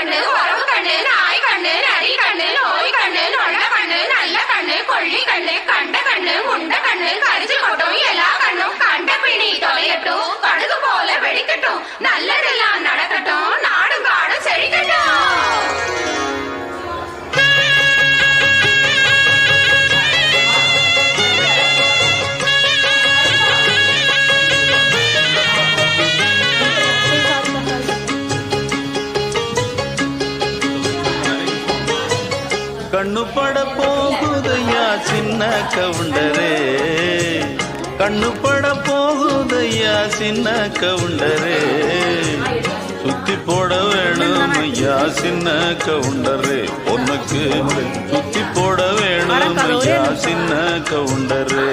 கண்ணு உறவு கண்ணு நாய் கண்ணு நரி கண்ணு நோய் கண்ணு நொல்ல கண்ணு நல்ல கண்ணு கொள்ளி கண்ணு கண்ட கண்ணு முண்ட கண்ணு கரிச்சு கொட்டும் எல்லா கண்ணும் கண்ட பிணி தொலையட்டும் கடுகு போல வெடிக்கட்டும் நல்லதெல்லாம் நடக்கட்டும் நாடும் காடும் செழிக்கட்டும். கண்ணு பட போகுதையா சின்ன கவுண்டரே, கண்ணு பட போகுதையா சின்ன கவுண்டரே, சுத்தி போட வேணும் ஐயா சின்ன கவுண்டரே, உனக்கு சுத்தி போட வேணும் ஐயா சின்ன கவுண்டரே.